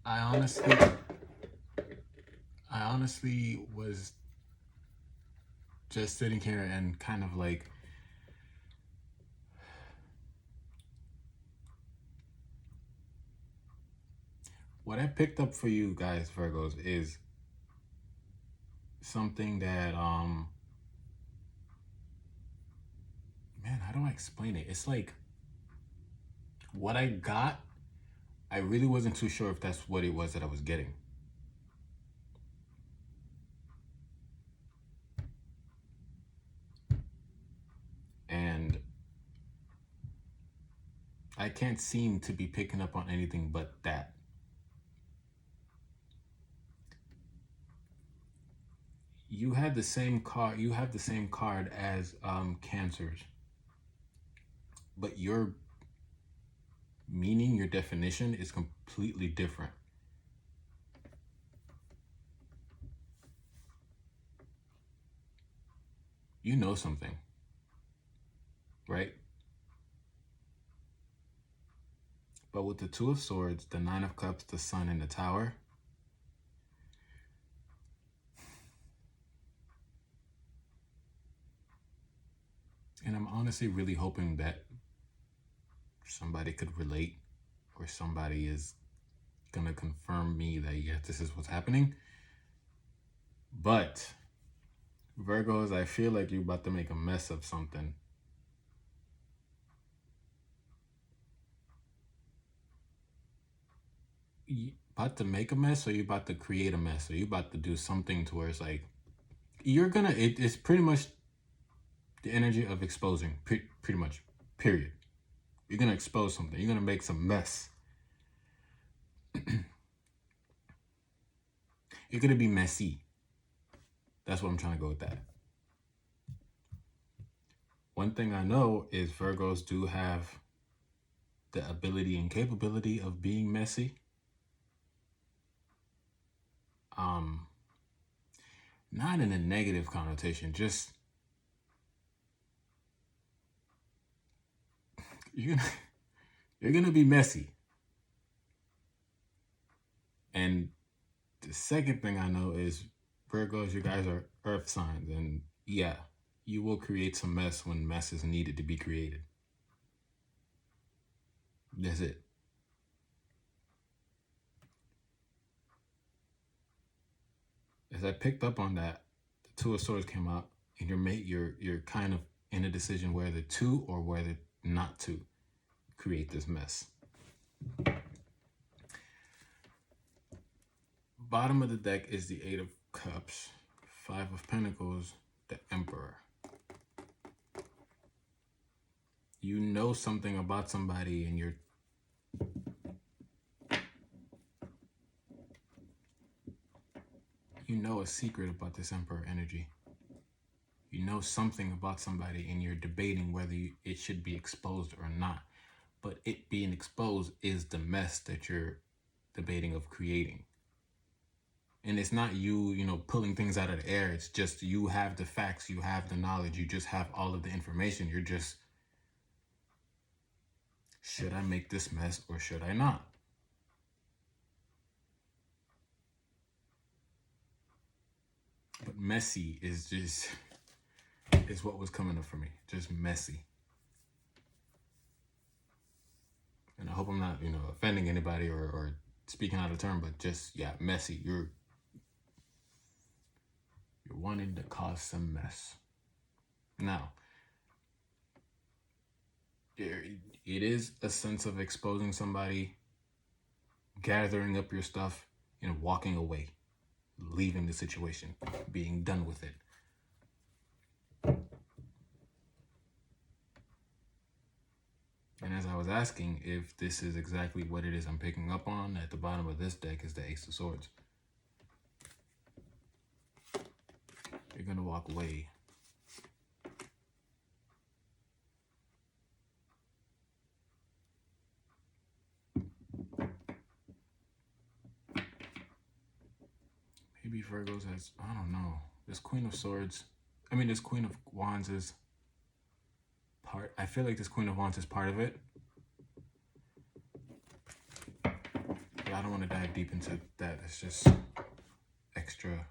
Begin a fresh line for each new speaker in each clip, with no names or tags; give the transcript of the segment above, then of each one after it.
I honestly, I honestly was just sitting here and kind of like, what I picked up for you guys, Virgos, is something that, man, how do I explain it? It's like what I got, I really wasn't too sure if that's what it was that I was getting. And I can't seem to be picking up on anything but that. You have the same card. You have the same card as Cancers, but your meaning, your definition is completely different. You know something, right? But with the Two of Swords, the Nine of Cups, the Sun, and the Tower, and I'm honestly really hoping that somebody could relate, or somebody is gonna confirm me that yes, this is what's happening. But Virgos, I feel like you're about to make a mess of something. You about to make a mess, or you about to create a mess, or you about to do something to where it's like you're gonna. It's pretty much the energy of exposing. Pretty much. Period. You're gonna expose something. You're gonna make some mess. You're gonna be messy. That's what I'm trying to go with that. One thing I know is Virgos do have the ability and capability of being messy. Not in a negative connotation, just you're gonna you're gonna be messy. And the second thing I know is Virgos, you guys are earth signs, and yeah, you will create some mess when mess is needed to be created. That's it. As I picked up on that, the Two of Swords came out, and you're kind of in a decision whether to or whether not to create this mess. Bottom of the deck is the Eight of Cups, Five of Pentacles, the Emperor. You know something about somebody, and you know a secret about this Emperor energy. You know something about somebody, and you're debating whether it should be exposed or not. But it being exposed is the mess that you're debating of creating. And it's not you pulling things out of the air. It's just you have the facts, you have the knowledge, you just have all of the information. You're just, should I make this mess or should I not? But messy is what was coming up for me. Just messy. And I hope I'm not, offending anybody or speaking out of turn, but just, yeah, messy. You're wanting to cause some mess. Now, it is a sense of exposing somebody, gathering up your stuff, and walking away, leaving the situation, being done with it. And as I was asking if this is exactly what it is I'm picking up on, at the bottom of this deck is the Ace of Swords. You're going to walk away. Maybe Virgos has, I don't know. This Queen of Swords, this Queen of Wands is part, I feel like this Queen of Wands is part of it. But I don't want to dive deep into that. It's just extra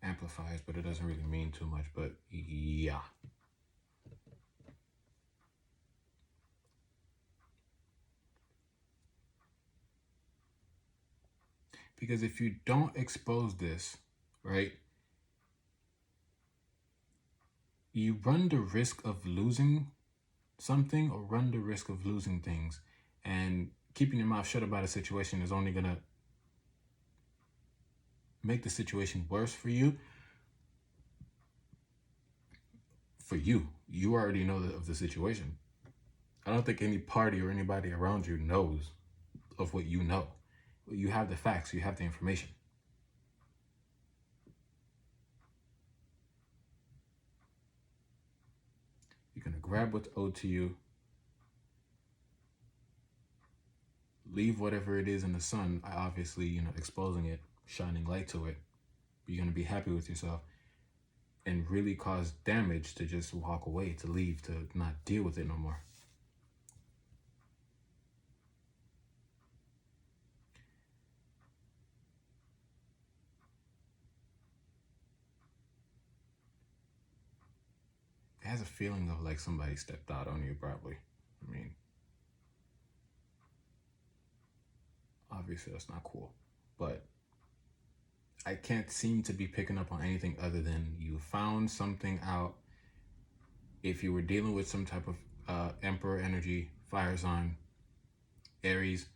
amplifiers, but it doesn't really mean too much. But yeah. Because if you don't expose this, right, you run the risk of losing something or run the risk of losing things. And keeping your mouth shut about a situation is only going to make the situation worse for you. You already know of the situation. I don't think any party or anybody around you knows of what you know. You have the facts, you have the information. You're going to grab what's owed to you, leave whatever it is in the sun, obviously, exposing it, shining light to it. You're going to be happy with yourself and really cause damage to just walk away, to leave, to not deal with it no more. It has a feeling of like somebody stepped out on you, probably. I mean, obviously that's not cool, but I can't seem to be picking up on anything other than you found something out. If you were dealing with some type of Emperor energy, fire sign, Aries,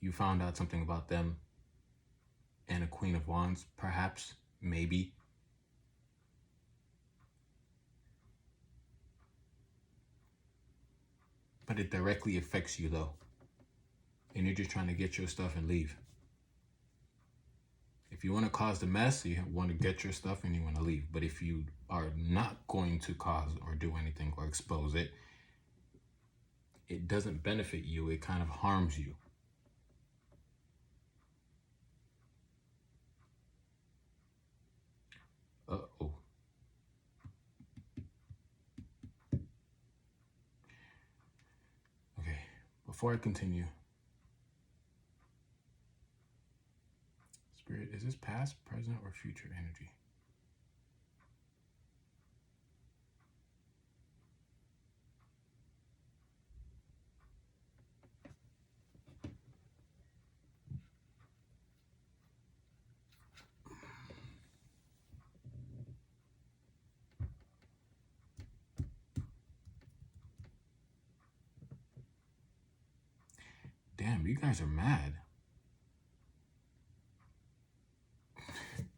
you found out something about them, and a Queen of Wands, perhaps, maybe. But it directly affects you though. And you're just trying to get your stuff and leave. If you want to cause the mess, you want to get your stuff and you want to leave. But if you are not going to cause or do anything or expose it, it doesn't benefit you. It kind of harms you. Uh-oh. Okay, before I continue, Spirit, is this past, present, or future energy? Damn, you guys are mad.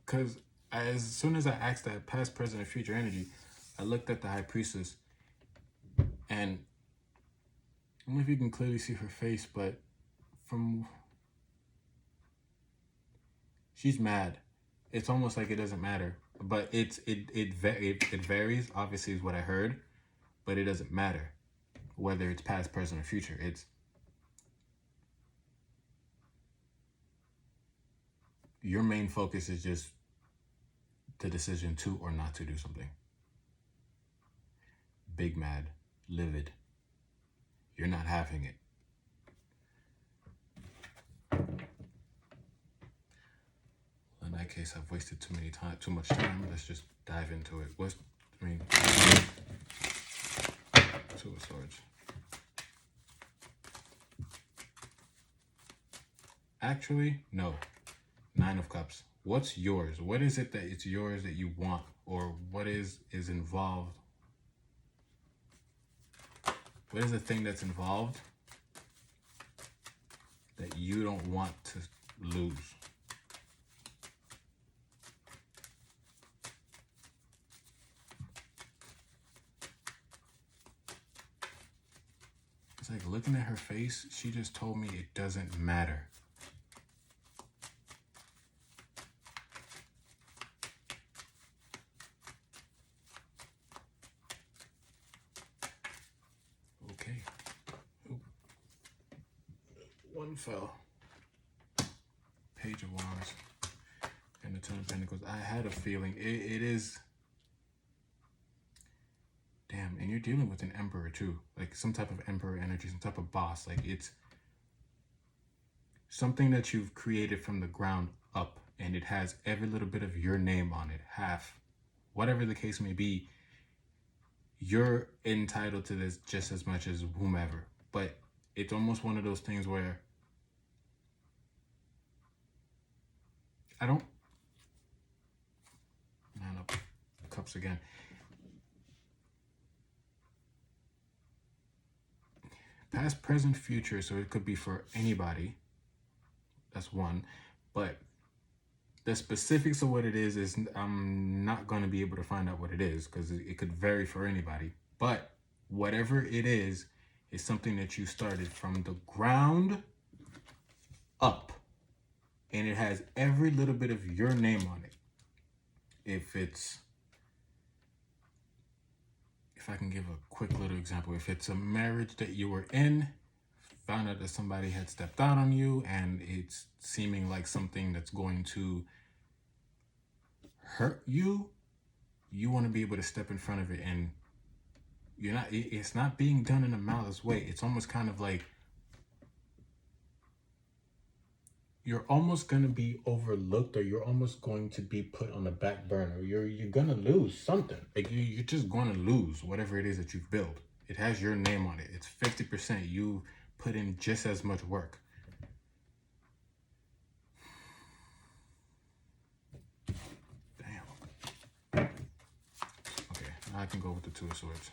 Because as soon as I asked that past, present, and future energy, I looked at the High Priestess, and I don't know if you can clearly see her face, but she's mad. It's almost like it doesn't matter, but it varies. Obviously, is what I heard, but it doesn't matter whether it's past, present, or future. It's your main focus is just the decision to or not to do something. Big mad, livid. You're not having it. In that case, I've wasted too much time. Let's just dive into it. Two of Swords. Actually, no. Nine of Cups. What's yours? What is it that it's yours that you want? Or what is involved? What is the thing that's involved that you don't want to lose? It's like looking at her face, she just told me it doesn't matter. Okay. Ooh. One fell. Page of Wands and the Ten of Pentacles. I had a feeling it is. Damn, and you're dealing with an Emperor too. Like some type of Emperor energy, some type of boss. Like it's something that you've created from the ground up, and it has every little bit of your name on it, half, whatever the case may be, you're entitled to this just as much as whomever. But it's almost one of those things where I don't, man up, cups again. Past, present, future, so it could be for anybody. That's one. But the specifics of what it is I'm not going to be able to find out what it is, because it could vary for anybody. But whatever it is something that you started from the ground up, and it has every little bit of your name on it. If I can give a quick little example, if it's a marriage that you were in, found out that somebody had stepped out on you, and it's seeming like something that's going to hurt you, you want to be able to step in front of it, and it's not being done in a malice way. It's almost kind of like you're almost going to be overlooked, or you're almost going to be put on the back burner. You're going to lose something. Like you're just going to lose whatever it is that you've built. It has your name on it. It's 50%. You put in just as much work. Damn. Okay, now I can go with the Two of Swords.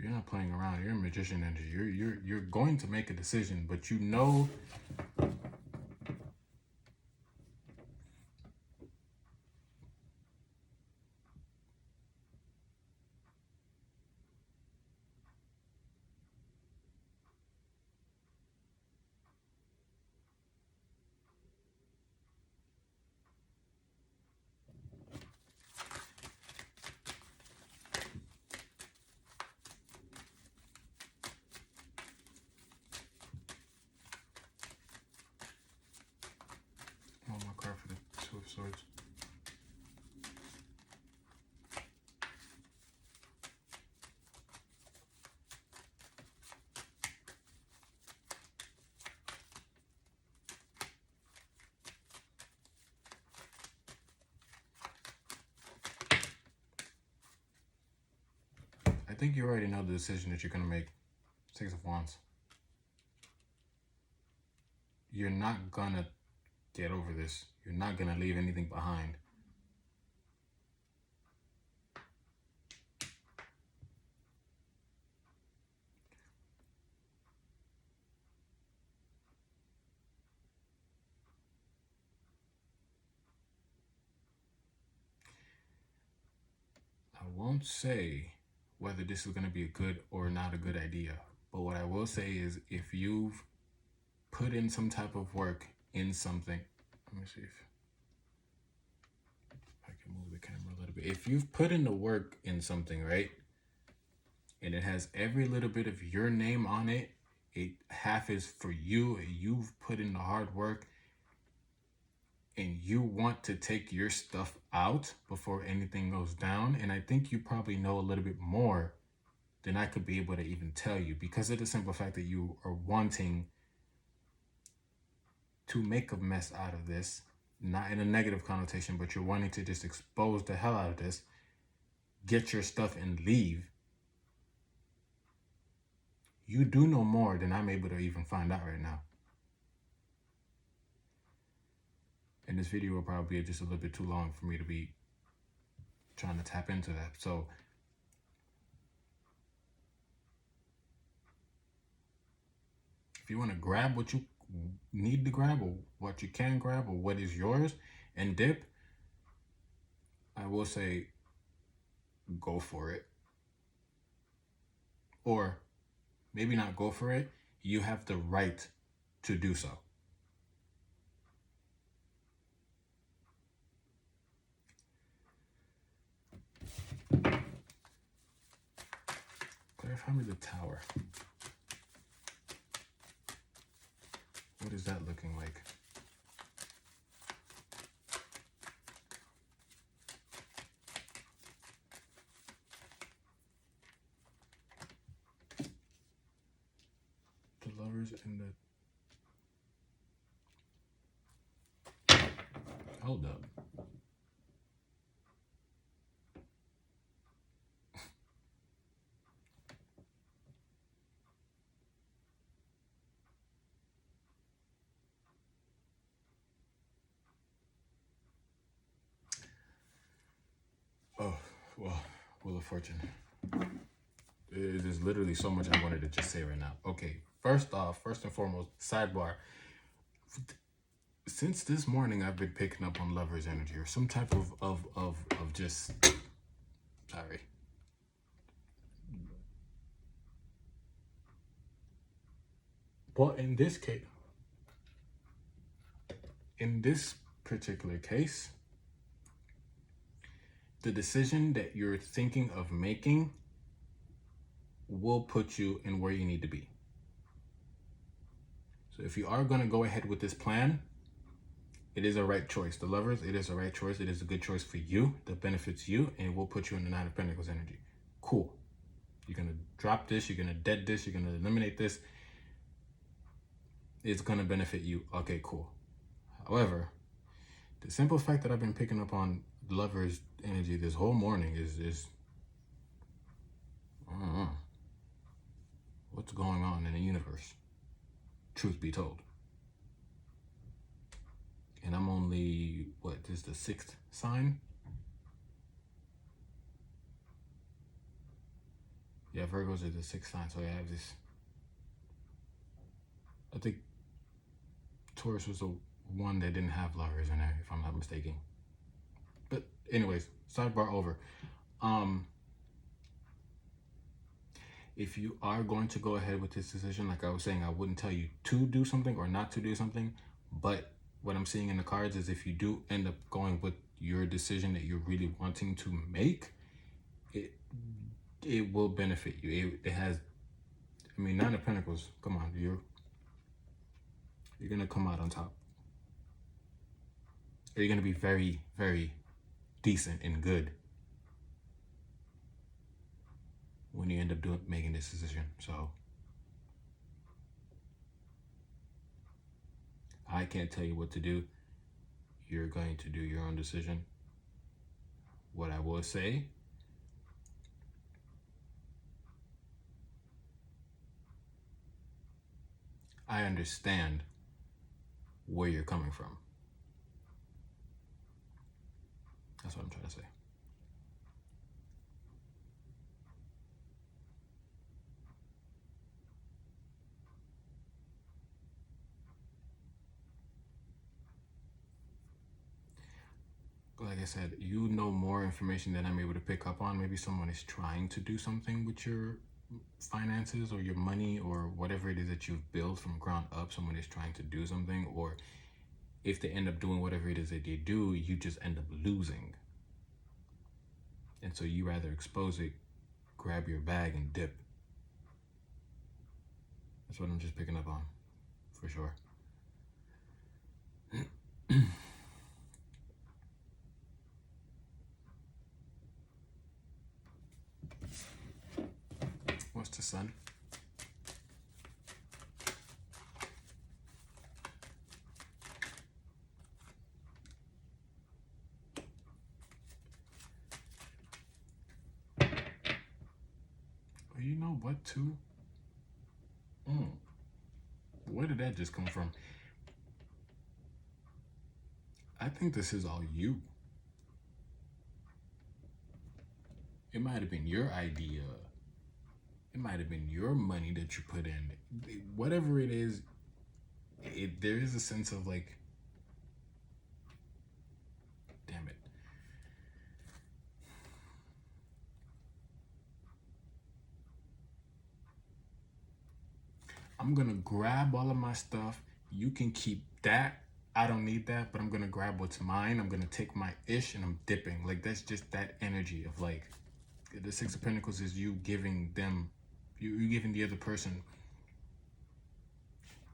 You're not playing around. You're a magician energy. You're going to make a decision, but you know one more card for the Two of Swords. I think you already know the decision that you're going to make. Six of Wands. You're not going to get over this. You're not going to leave anything behind. I won't say whether this is going to be a good or not a good idea, but what I will say is if you've put in some type of work in something, let me see if I can move the camera a little bit. If you've put in the work in something, right, and it has every little bit of your name on it, half is for you, you've put in the hard work, and you want to take your stuff out before anything goes down. And I think you probably know a little bit more than I could be able to even tell you, because of the simple fact that you are wanting to make a mess out of this, not in a negative connotation, but you're wanting to just expose the hell out of this, get your stuff and leave. You do know more than I'm able to even find out right now. And this video will probably be just a little bit too long for me to be trying to tap into that. So if you want to grab what you need to grab, or what you can grab, or what is yours, and dip, I will say go for it. Or maybe not go for it. You have the right to do so. Clarify me the Tower. What is that looking like? cards in the... Hold up. Oh, well, Wheel of Fortune. There's literally so much I wanted to just say right now. Okay, first and foremost, sidebar. Since this morning, I've been picking up on Lover's energy or some type of just... Sorry. But in this case, in this particular case, the decision that you're thinking of making will put you in where you need to be. So if you are going to go ahead with this plan, it is a right choice. The Lovers, it is a right choice. It is a good choice for you that benefits you, and it will put you in the Nine of Pentacles energy. Cool. You're going to drop this. You're going to dead this. You're going to eliminate this. It's going to benefit you. Okay, cool. However, the simple fact that I've been picking up on Lover's energy this whole morning is I don't know. What's going on in the universe? Truth be told. And I'm only, this is the 6th sign? Yeah, Virgos are the 6th sign, so I have this. I think Taurus was the one that didn't have Lovers in there, if I'm not mistaken. But anyways, sidebar over. If you are going to go ahead with this decision, like I was saying, I wouldn't tell you to do something or not to do something, but what I'm seeing in the cards is if you do end up going with your decision that you're really wanting to make, it will benefit you. It has, I mean, Nine of Pentacles, come on, you're gonna come out on top. You're gonna be very, very decent and good when you end up making this decision. So I can't tell you what to do. You're going to do your own decision. What I will say, I understand where you're coming from. That's what I'm trying to say. Like I said, you know more information than I'm able to pick up on. Maybe someone is trying to do something with your finances or your money or whatever it is that you've built from ground up. Someone is trying to do something, or if they end up doing whatever it is that they do, you just end up losing. And so you rather expose it, grab your bag and dip. That's what I'm just picking up on, for sure. What's the Sun? You know what, too? Where did that just come from? I think this is all you. It might have been your idea. It might have been your money that you put in. Whatever it is, there is a sense of like, damn it. I'm going to grab all of my stuff. You can keep that. I don't need that, but I'm going to grab what's mine. I'm going to take my ish and I'm dipping. Like, that's just that energy of like, the Six of Pentacles is you giving them, you're giving the other person,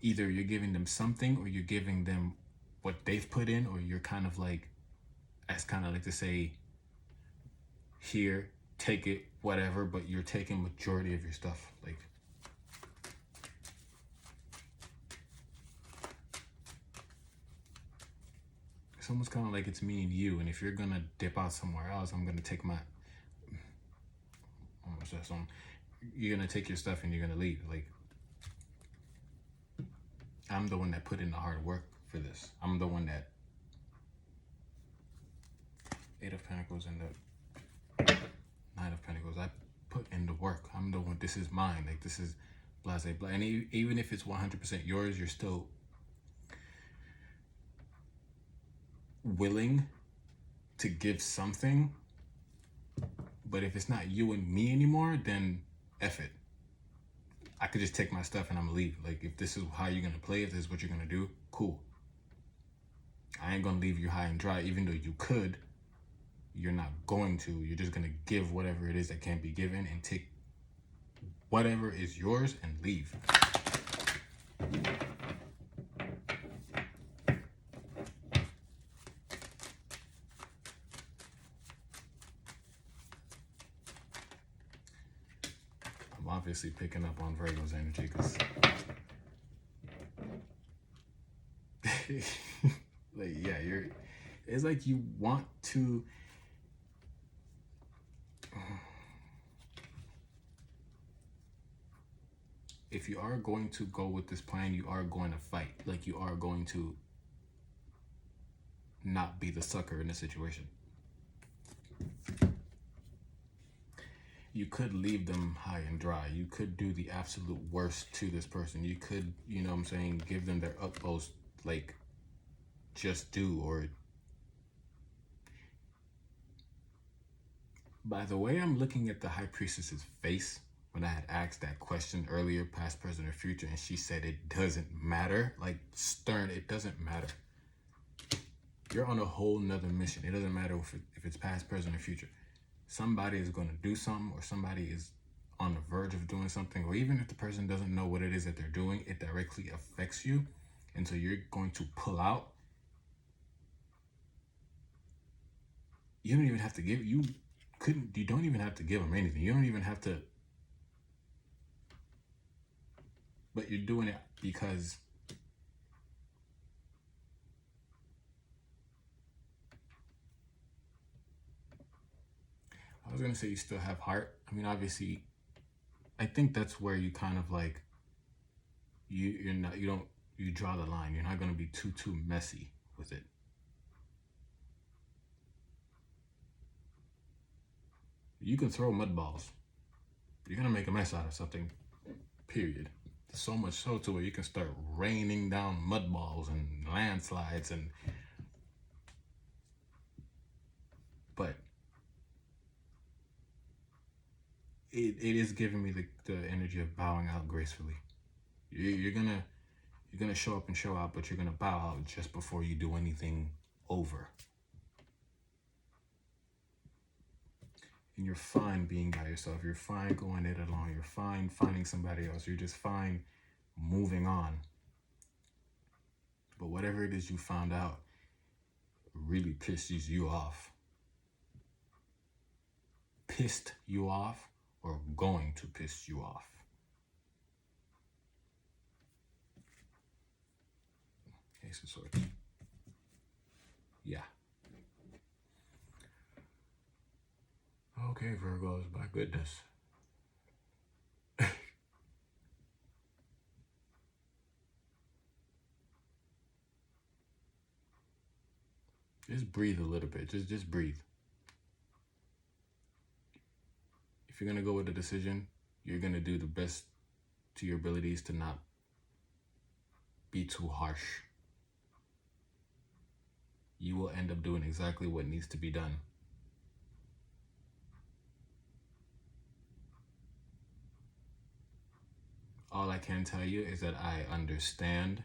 either you're giving them something or you're giving them what they've put in, or you're kind of like, as kind of like to say, here, take it, whatever, but you're taking majority of your stuff. Like, It's almost kind of like it's me and you, and if you're gonna dip out somewhere else, I'm gonna take my, almost said something. You're gonna take your stuff and you're gonna leave. Like, I'm the one that put in the hard work for this. I'm the one that, Eight of Pentacles and the Nine of Pentacles, I put in the work. I'm the one, this is mine. Like, this is blah, blah, blah. And even if it's 100% yours, you're still willing to give something. But if it's not you and me anymore, then F it. I could just take my stuff and I'm gonna leave. Like, if this is how you're gonna play, if this is what you're gonna do, cool. I ain't gonna leave you high and dry, even though you could. You're not going to. You're just gonna give whatever it is that can't be given and take whatever is yours and leave. I'm obviously picking up on Virgo's energy because like, yeah, it's like you want to, if you are going to go with this plan, you are going to fight. Like, you are going to not be the sucker in the situation. You could leave them high and dry. You could do the absolute worst to this person. You could, you know what I'm saying, give them their utmost, like, just do. Or, by the way I'm looking at the High Priestess's face, when I had asked that question earlier, past, present, or future, and she said it doesn't matter, like, stern, it doesn't matter. You're on a whole nother mission. It doesn't matter if it's past, present, or future. Somebody is going to do something, or somebody is on the verge of doing something, or even if the person doesn't know what it is that they're doing, it directly affects you. And so you're going to pull out. You don't even have to give, you don't even have to give them anything. You don't even have to, but you're doing it because I was going to say you still have heart. I mean, obviously, I think that's where you kind of like, you draw the line. You're not going to be too messy with it. You can throw mud balls. You're going to make a mess out of something, period. So much so to where you can start raining down mud balls and landslides but it is giving me the energy of bowing out gracefully. You're gonna show up and show out, but you're gonna bow out just before you do anything over. And you're fine being by yourself. You're fine going it alone. You're fine finding somebody else. You're just fine moving on. But whatever it is you found out really pisses you off. Pissed you off or going to piss you off. Ace of Swords. Yeah. Okay, Virgos, my goodness. Just breathe a little bit. Just breathe. If you're going to go with a decision, you're going to do the best to your abilities to not be too harsh. You will end up doing exactly what needs to be done. All I can tell you is that I understand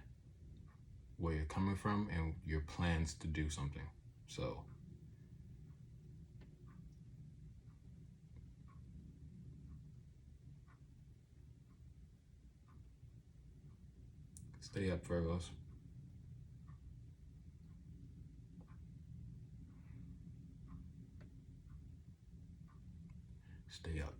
where you're coming from and your plans to do something. So stay up, Virgos. Stay up.